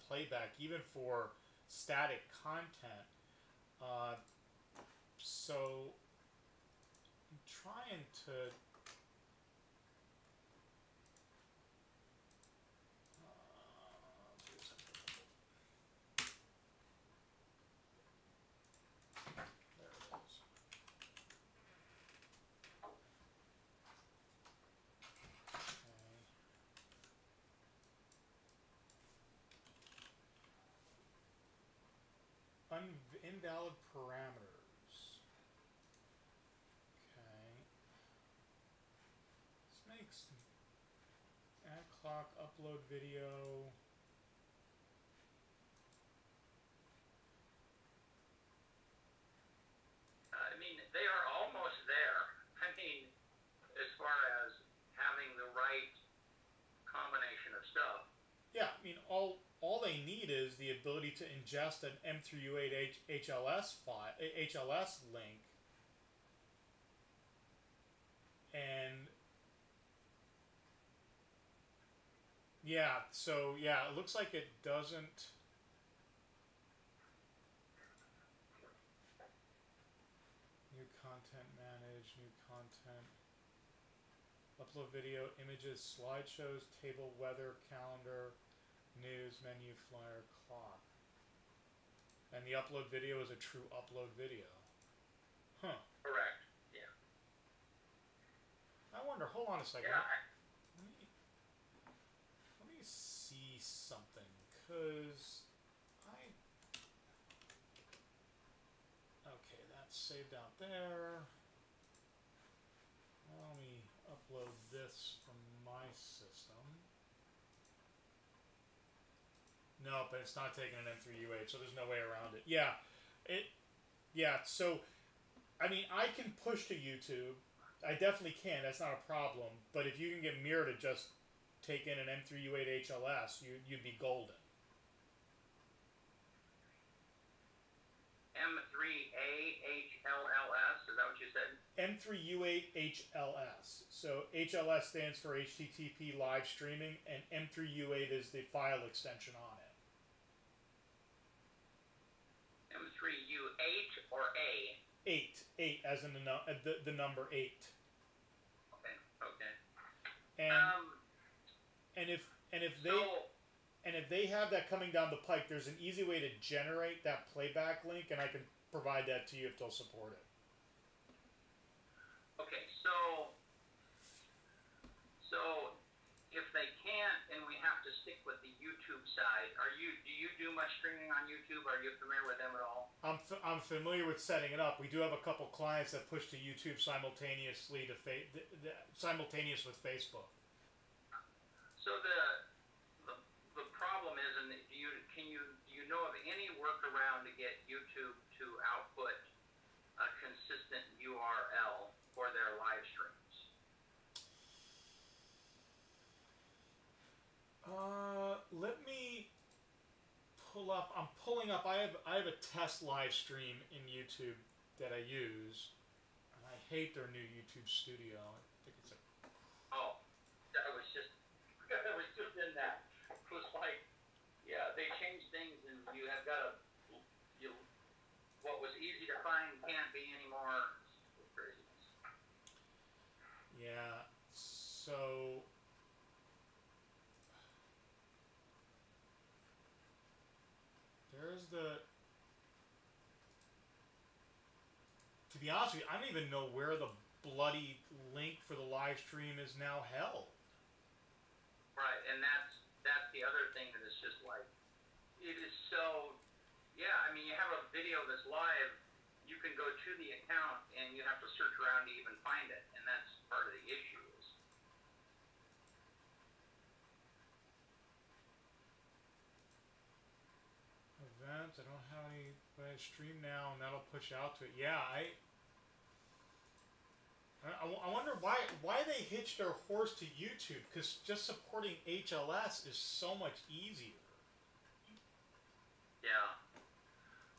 playback, even for static content. So I'm trying to there it is. Invalid parameters. Okay. This makes add clock, upload video. I mean, they are almost there. I mean, as far as having the right combination of stuff. Yeah, I mean, all they need is the ability to ingest an M3U8 HLS file, HLS link, and yeah, so yeah, it looks like it doesn't. New content manage, new content. Upload video, images, slideshows, table, weather, calendar, news, menu, flyer, clock. And the upload video is a true upload video. Huh. Correct. Yeah. I wonder, hold on a second. Yeah. Let me see something, because okay, that's saved out there. Let me upload this from my system. No, but it's not taking an M3U8, so there's no way around it. Yeah, so, I mean, I can push to YouTube. I definitely can, that's not a problem. But if you can get Mir to just take in an M3U8 HLS, you'd be golden. M3A HLLS, is that what you said? M3U8 HLS. So HLS stands for HTTP live streaming, and M3U8 is the file extension on it. M3U8 or A? 8, as in the number 8. Okay. And if they have that coming down the pike, there's an easy way to generate that playback link, and I can provide that to you if they'll support it. Okay, so if they can't, and we have to stick with the YouTube side, do you do much streaming on YouTube? Are you familiar with them at all? I'm familiar with setting it up. We do have a couple clients that push to YouTube simultaneously simultaneous with Facebook. So the problem is, and do you know of any workaround to get YouTube to output a consistent URL for their live streams? Let me pull up. I'm pulling up. I have a test live stream in YouTube that I use, and I hate their new YouTube Studio. I think it's a. Oh, I was just in that. It was like, yeah, they changed things, and you have got what was easy to find can't be anymore. It's craziness. Yeah. So. There's the. To be honest with you, I don't even know where the bloody link for the live stream is now held. Right, and that's the other thing that is just like, it is so, yeah, I mean, you have a video that's live, you can go to the account and you have to search around to even find it, and that's part of the issue. Events, I don't have any, but I stream now and that'll push out to it. Yeah, I wonder why they hitched their horse to YouTube, because just supporting HLS is so much easier. Yeah.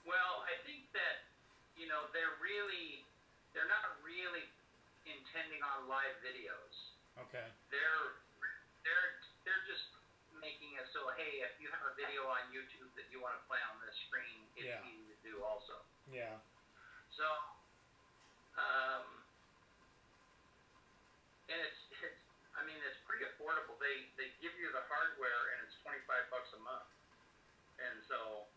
Well, I think that, you know, they're not really intending on live videos. Okay. They're just making it so, hey, if you have a video on on YouTube that you want to play on this screen, it's easy to do also. Yeah. So, and I mean, it's pretty affordable. They give you the hardware, and it's $25 a month. And so,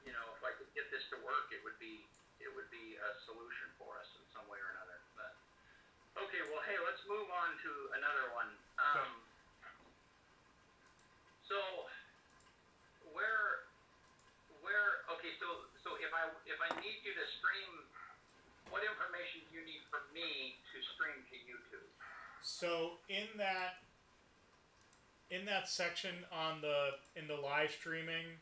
you know, if I could get this to work, it would be a solution for us in some way or another. But okay, well, hey, let's move on to another one. So okay, so if I need you to stream, what information do you need from me to stream to YouTube? So in that section in the live streaming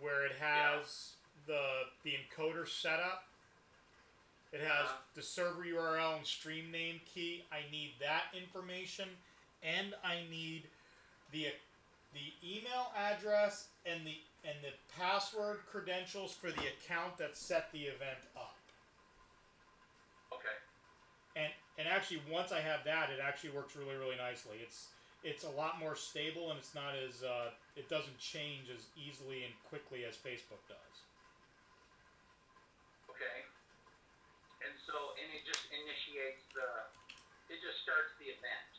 where it has the encoder setup, it has the server URL and stream name key. I need that information, and I need the email address and the password credentials for the account that set the event up. Okay. And actually, once I have that, it actually works really, really nicely. It's a lot more stable, and it's not as it doesn't change as easily and quickly as Facebook does. Okay. And so, and it just initiates it just starts the event.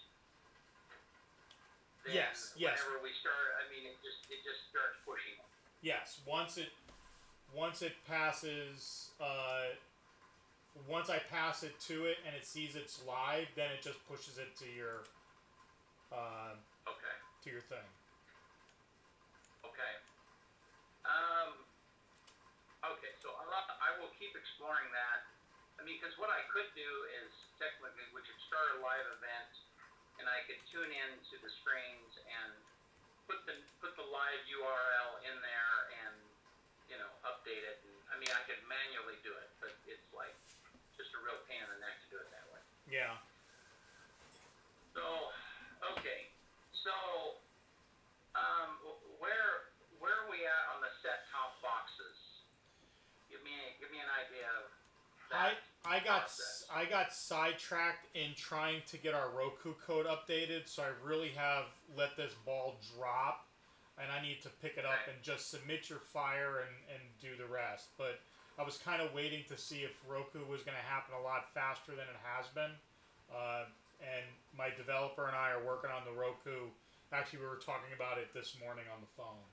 Then Yes. Whenever we start, I mean, it just starts pushing it. Yes. Once it passes, once I pass it to it and it sees it's live, then it just pushes it to your okay. To your thing. Okay. Okay. So I will keep exploring that. I mean, because what I could do is technically we could start a live event, and I could tune in to the screens and put the live URL in there and, you know, update it. And, I mean, I could manually do it, but it's like just a real pain in the neck to do it that way. Yeah. So, okay. So, where are we at on the set-top boxes? Give me an idea of that. I got sidetracked in trying to get our Roku code updated, so I really have let this ball drop, and I need to pick it up and just submit your fire and do the rest. But I was kind of waiting to see if Roku was going to happen a lot faster than it has been. And my developer and I are working on the Roku. Actually, we were talking about it this morning on the phone.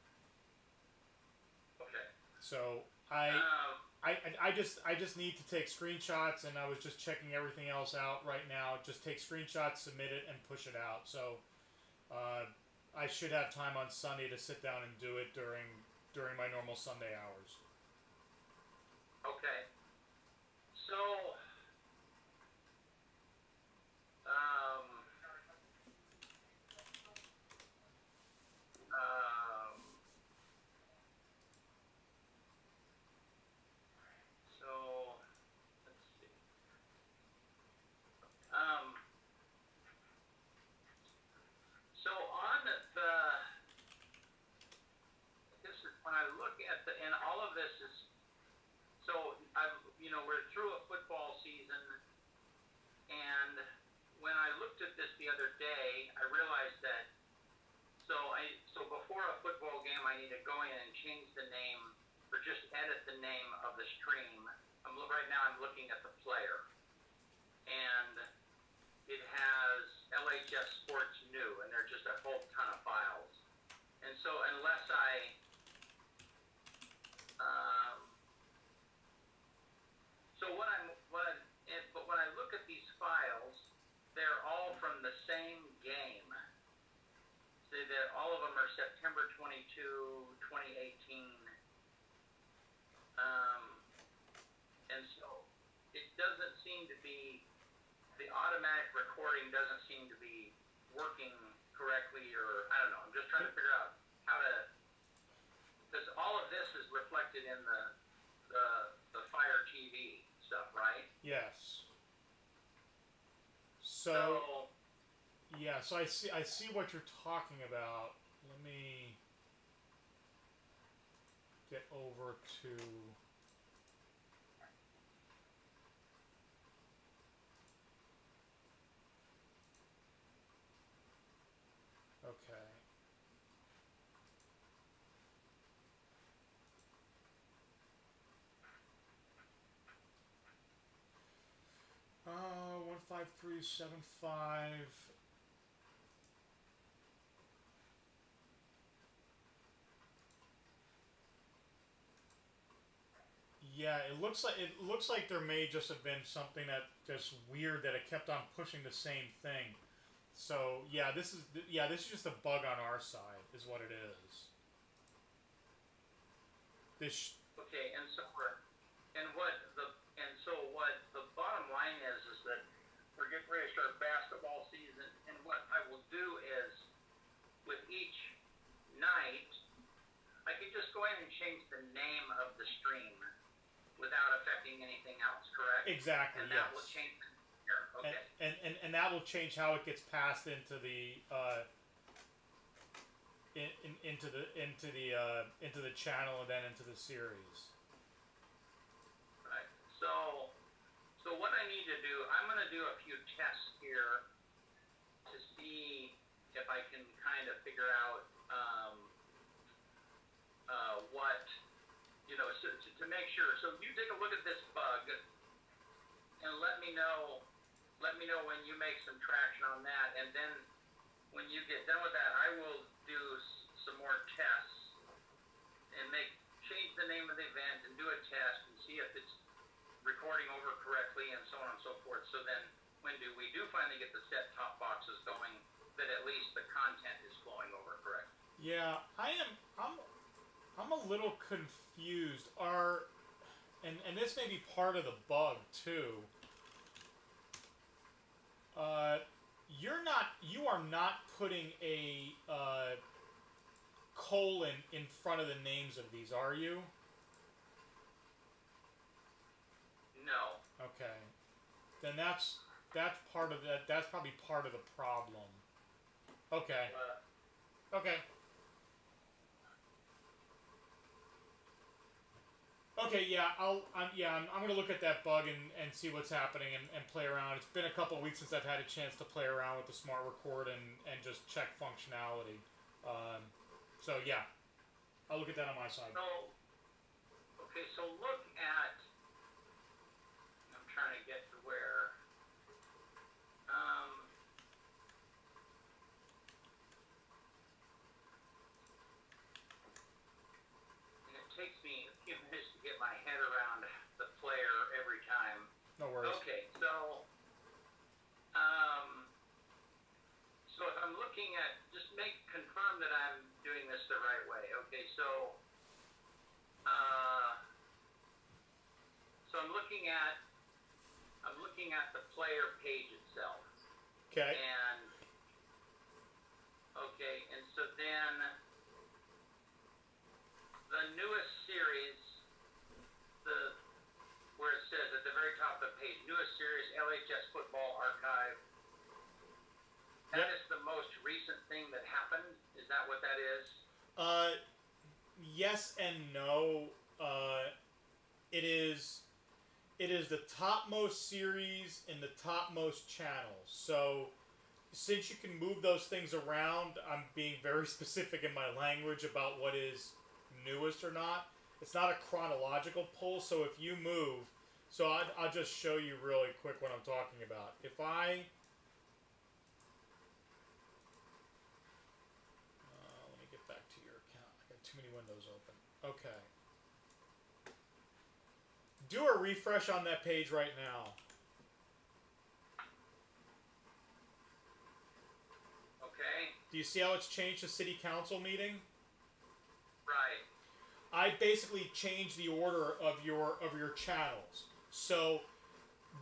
Okay. So I just need to take screenshots, and I was just checking everything else out right now. Just take screenshots, submit it, and push it out. So I should have time on Sunday to sit down and do it during my normal Sunday hours. Okay. So let's see. So on this is when I look at and all of this is, so we're through a football season, and when I looked at this the other day, I realized that so before a football game, I need to go in and change the name, or just edit the name of the stream. Right now I'm looking at the player, and it has LHS Sports New, and they're just a whole ton of files. And so unless but when I look at these files, they're all from the same game. So that all of them are September 22, 2018. And so it doesn't seem to be, the automatic recording doesn't seem to be working correctly, or I don't know. I'm just trying to figure out how to, because all of this is reflected in the Fire TV stuff, right? Yes. So yeah, so I see what you're talking about. Let me get over to okay. 5375. Yeah, it looks like there may just have been something that just weird that it kept on pushing the same thing. So yeah, this is just a bug on our side, is what it is. Okay, and so what the bottom line is that we're getting ready to start basketball season, and what I will do is with each night, I can just go in and change the name of the stream without affecting anything else, correct? Exactly. And yes. that will change here. Okay. And that will change how it gets passed into the into the channel and then into the series. Right. So what I need to do, I'm going to do a few tests here to see if I can kind of figure out what, to make sure. So you take a look at this bug and let me know when you make some traction on that, and then when you get done with that, I will do some more tests and change the name of the event and do a test and see if it's recording over correctly and so on and so forth. So then when we do finally get the set-top boxes going, that at least the content is flowing over correct. Yeah, I'm a little confused. And this may be part of the bug too. You are not putting a colon in front of the names of these, are you? No. Okay. Then that's part of that. That's probably part of the problem. Okay. Okay. Okay, yeah, I'm gonna look at that bug and see what's happening and play around. It's been a couple of weeks since I've had a chance to play around with the smart record and just check functionality. So yeah, I'll look at that on my side. So look at. I'm trying to get to where. And it takes me a few minutes to get my head around the player every time. No worries. Okay, so if I'm looking at, just confirm that I'm doing this the right way. Okay, so I'm looking at the player page itself. Okay. And so then the newest series, where it says at the very top of the page, newest series, LHS Football Archive. That is the most recent thing that happened? Is that what that is? Yes and no. It is the topmost series in the topmost channels. So since you can move those things around, I'm being very specific in my language about what is newest or not. It's not a chronological pull, so if you move, so I'll just show you really quick what I'm talking about. If I let me get back to your account. I got too many windows open. Okay. Do a refresh on that page right now. Okay. Do you see how it's changed the city council meeting? Right. I basically changed the order of your channels. So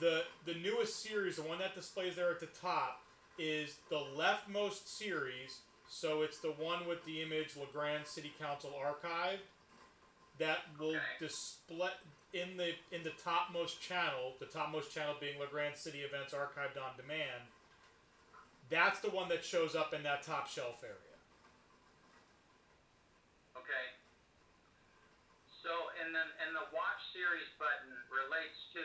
the newest series, the one that displays there at the top, is the leftmost series. So it's the one with the image LeGrand City Council Archive that will display in the topmost channel. The topmost channel being LeGrand City Events Archived on Demand. That's the one that shows up in that top shelf area. Okay. So and the watch series button relates to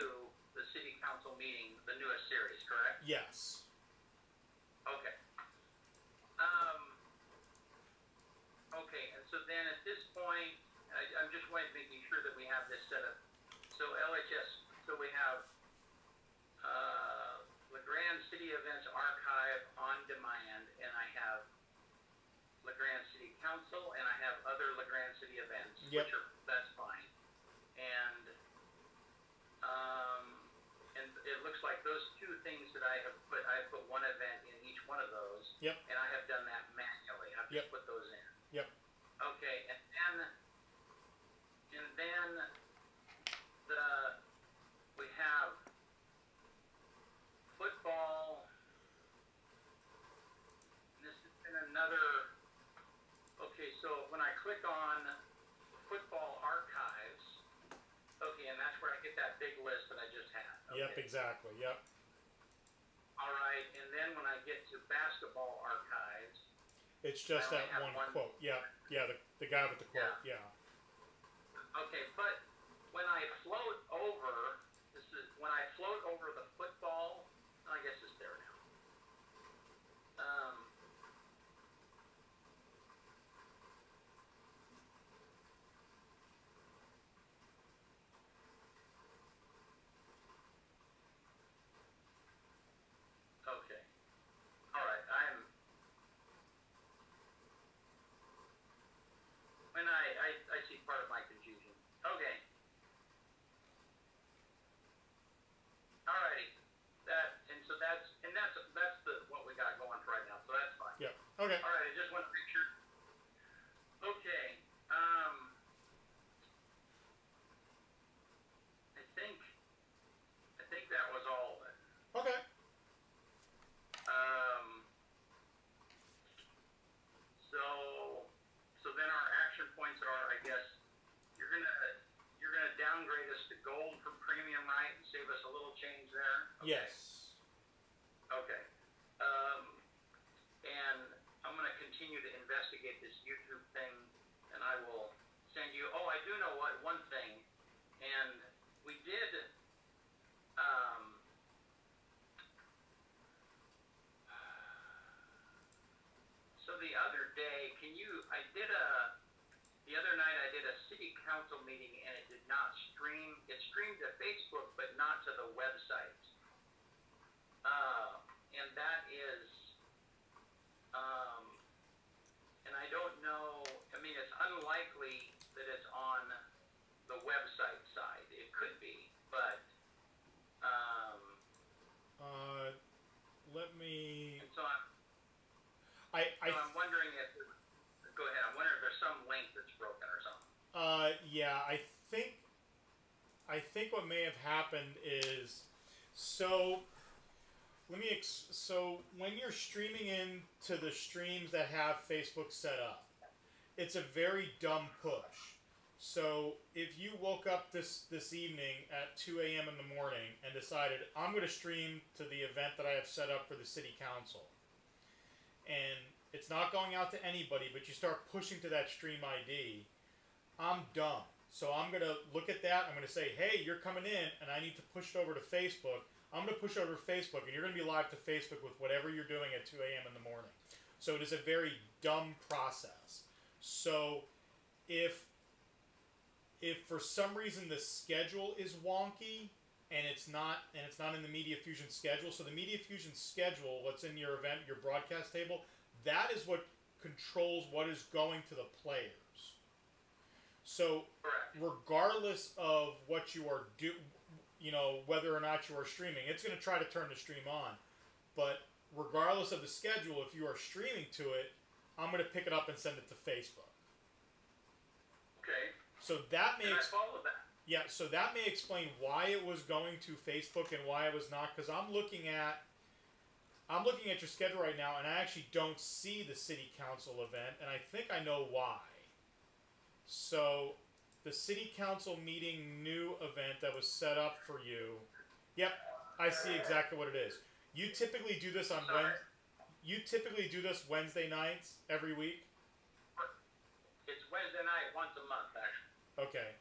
the city council meeting, the newest series, correct? Yes. Okay. Okay, and so then at this point, I'm just making sure that we have this set up. So LHS, so we have LeGrand City Events Archive on demand, and I have LeGrand City Council, and I have other LeGrand City events, Yep. that's fine. And it looks like those two things that I put one event in each one of those. Yep. And I have done that manually. I've just put those in. Yep. Okay, and then we have football. This has been another. Okay, so when I click on football archives, okay, and that's where I get that big list that I just had. Okay. Yep, exactly. Yep. All right, and then when I get to basketball archives, it's just that one quote. Yeah, yeah, the guy with the quote. Yeah. Okay, but when I float over, when I float over the football. I guess it's there now. Okay. All right. When I see part of my confusion. Okay. All righty. That's what we got going for right now. So that's fine. Yeah. Okay. All right. I just want to make sure. Okay. I think that was all of it. Okay. So then our action points are, I guess, you're gonna downgrade us to gold from premium, right, and save us a little change there. Okay. Yes. Okay. And I'm gonna continue to investigate this YouTube thing, and I will send you. Oh, I do know one thing, and we did. So the other day, the other night I did a city council meeting, and it did not stream. It streamed to Facebook, but not to the website. And that is, and I don't know. I mean, it's unlikely that it's on the website side. It could be, but. Let me. And so I'm wondering if. Go ahead. I'm wondering if there's some link that's broken or something. Yeah, I think what may have happened is, so when you're streaming into the streams that have Facebook set up, it's a very dumb push. So if you woke up this evening at 2 a.m. in the morning and decided, I'm going to stream to the event that I have set up for the city council, and it's not going out to anybody, but you start pushing to that stream ID, I'm dumb. So I'm going to look at that, I'm going to say, hey, you're coming in, and I need to push it over to Facebook. I'm going to push it over to Facebook, and you're going to be live to Facebook with whatever you're doing at 2 a.m. in the morning. So it is a very dumb process. So if for some reason the schedule is wonky and it's not in the MediaFusion schedule, so the MediaFusion schedule, what's in your event, your broadcast table, that is what controls what is going to the players. So regardless of what you are whether or not you are streaming, it's going to try to turn the stream on. But regardless of the schedule, if you are streaming to it, I'm going to pick it up and send it to Facebook. Okay. So that may I follow that. Yeah, so that may explain why it was going to Facebook and why it was not, because I'm looking at your schedule right now, and I actually don't see the city council event, and I think I know why. So the city council meeting new event that was set up for you. Yep, I see exactly what it is. You typically do this on Wednesday nights every week? It's Wednesday night once a month, actually. Okay.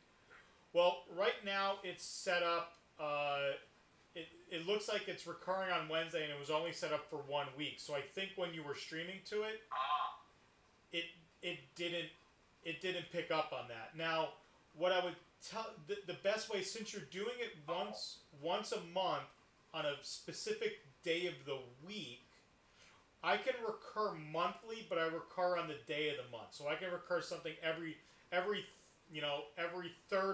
Well, right now it's set up. It looks like it's recurring on Wednesday, and it was only set up for 1 week. So I think when you were streaming to it, it didn't pick up on that. Now, what I would tell the best way, since you're doing it once a month on a specific day of the week, I can recur monthly, but I recur on the day of the month. So I can recur something every third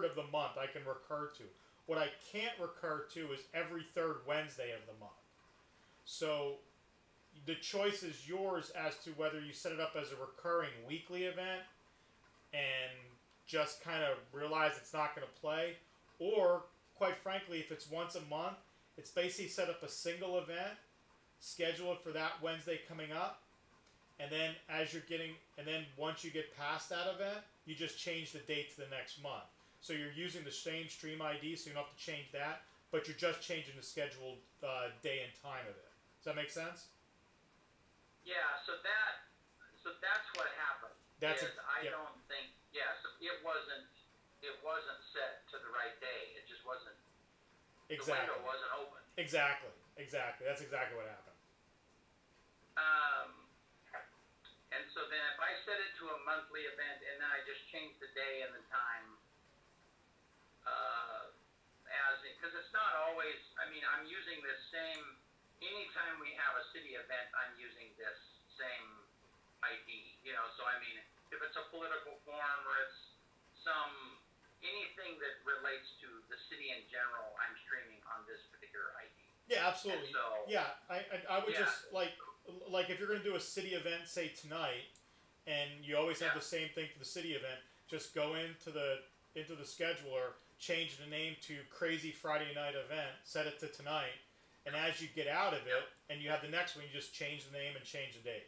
of the month I can recur to. What I can't recur to is every third Wednesday of the month. So the choice is yours as to whether you set it up as a recurring weekly event and just kind of realize it's not going to play, or quite frankly, if it's once a month, it's basically set up a single event, schedule it for that Wednesday coming up, and then once you get past that event, you just change the date to the next month. So you're using the same stream ID, so you don't have to change that, but you're just changing the scheduled day and time of it. Does that make sense? Yeah. So that's what happened. I don't think. Yeah. So it wasn't set to the right day. It just wasn't. Exactly. The window wasn't open. Exactly. That's exactly what happened. And so then if I set it to a monthly event and then I just change the day and the time, because it's not always, I mean, I'm using this same, anytime we have a city event, I'm using this same ID, so I mean, if it's a political forum or it's anything that relates to the city in general, I'm streaming on this particular ID. Yeah, absolutely. And so, I would just like if you're going to do a city event, say tonight, and you always have the same thing for the city event, just go into the scheduler, change the name to Crazy Friday Night Event, set it to tonight, and as you get out of it, and you have the next one, you just change the name and change the date.